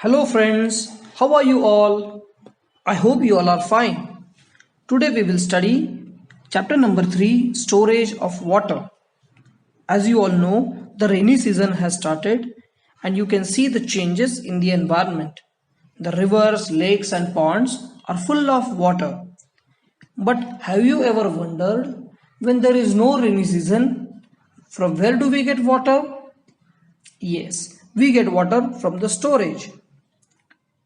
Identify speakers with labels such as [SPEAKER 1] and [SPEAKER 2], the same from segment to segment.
[SPEAKER 1] Hello, friends. How are you all? I hope you all are fine. Today we will study chapter number 3, Storage of Water. As you all know, the rainy season has started and you can see the changes in the environment. The rivers, lakes, and ponds are full of water. But have you ever wondered, when there is no rainy season, from where do we get water? Yes, we get water from the storage.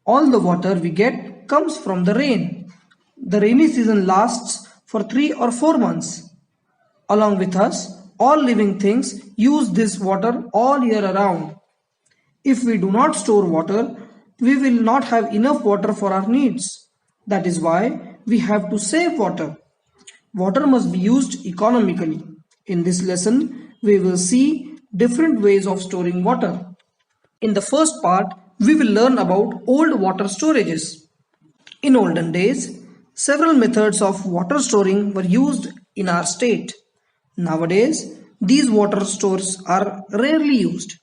[SPEAKER 1] All the water we get comes from the rain. The rainy season lasts for 3 or 4 months. Along with us, all living things use this water all year around. If we do not store water, we will not have enough water for our needs. That is why we have to save water. Water must be used economically. In this lesson, we will see different ways of storing water. In the first part, we will learn about old water storages. In olden days, several methods of water storing were used in our state. Nowadays, these water stores are rarely used.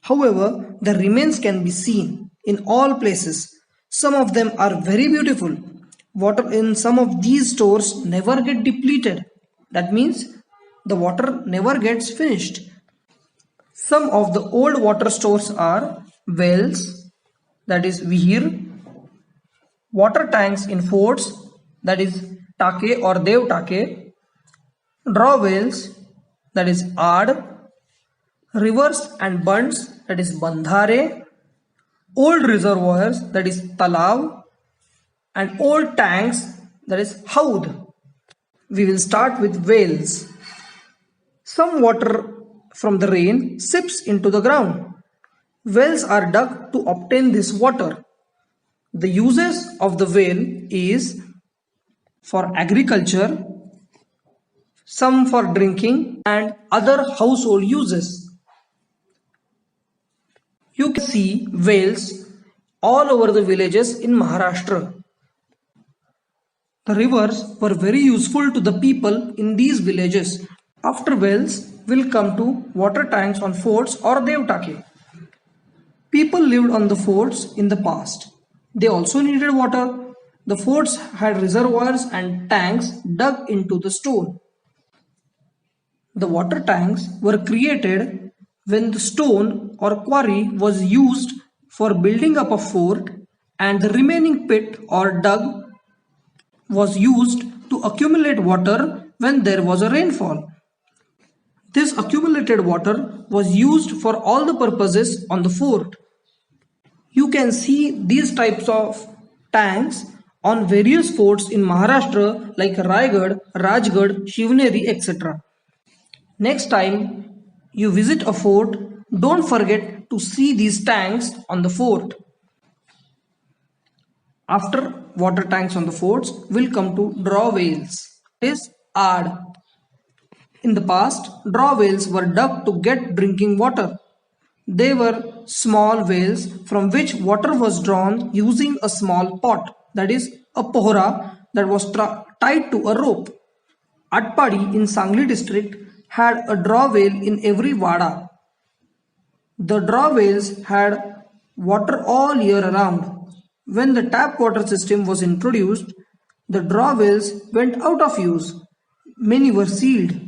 [SPEAKER 1] However, the remains can be seen in all places. Some of them are very beautiful. Water in some of these stores never get depleted. That means the water never gets finished. Some of the old water stores are wells, that is Vihir, water tanks in forts, that is Take or Dev Take, draw wells, that is Aad, rivers and bunds, that is Bandhare, old reservoirs, that is Talav, and old tanks, that is Haud. We will start with wells. Some water from the rain seeps into the ground. Wells are dug to obtain this water. The uses of the well is for agriculture, some for drinking, and other household uses. You can see wells all over the villages in Maharashtra. The rivers were very useful to the people in these villages. After wells, we'll come to water tanks on forts or Devtake. People lived on the forts in the past. They also needed water. The forts had reservoirs and tanks dug into the stone. The water tanks were created when the stone or quarry was used for building up a fort and the remaining pit or dug was used to accumulate water when there was a rainfall. This accumulated water was used for all the purposes on the fort. You can see these types of tanks on various forts in Maharashtra like Raigad, Rajgarh, Shivneri, etc. Next time you visit a fort, don't forget to see these tanks on the fort. After water tanks on the forts, we'll come to draw wells. This is Aad. In the past, draw wells were dug to get drinking water. They were small wells from which water was drawn using a small pot, that is a pohra that was tied to a rope. Atpadi in Sangli district had a draw well in every wada. The draw wells had water all year around. When the tap water system was introduced, the draw wells went out of use. Many were sealed.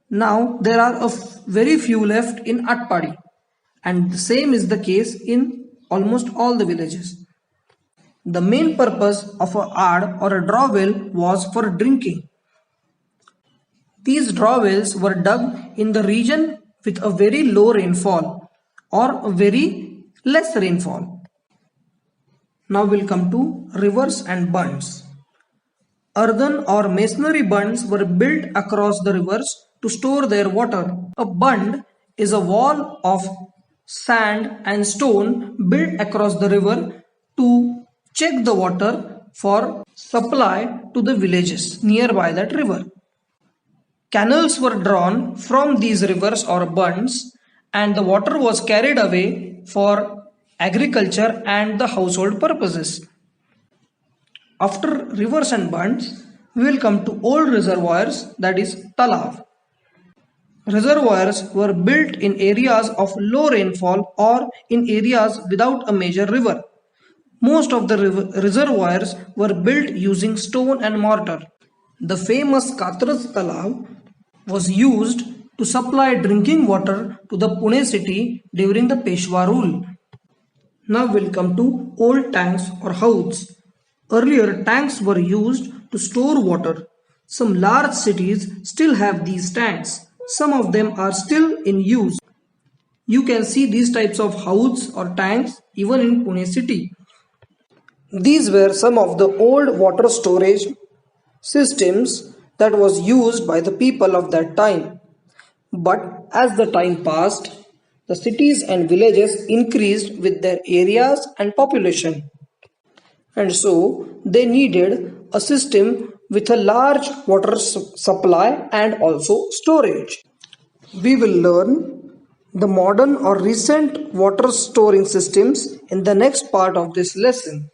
[SPEAKER 1] Now there are very few left in Atpadi, and the same is the case in almost all the villages. The main purpose of a Aad or a draw well was for drinking. These draw wells were dug in the region with a very low rainfall or a very less rainfall. Now we'll come to rivers and bunds. Earthen or masonry bunds were built across the rivers to store their water. A bund is a wall of sand and stone built across the river to check the water for supply to the villages nearby that river. Canals were drawn from these rivers or bunds and the water was carried away for agriculture and the household purposes. After rivers and bunds, we will come to old reservoirs, that is Talav. Reservoirs were built in areas of low rainfall or in areas without a major river. Most of the reservoirs were built using stone and mortar. The famous Katras Talab was used to supply drinking water to the Pune city during the Peshwa rule. Now we'll come to old tanks or houds. Earlier tanks were used to store water. Some large cities still have these tanks. Some of them are still in use. You can see these types of houds or tanks even in Pune city. These were some of the old water storage systems that was used by the people of that time. But as the time passed, the cities and villages increased with their areas and population. And so they needed a system with a large water supply and also storage. We will learn the modern or recent water storing systems in the next part of this lesson.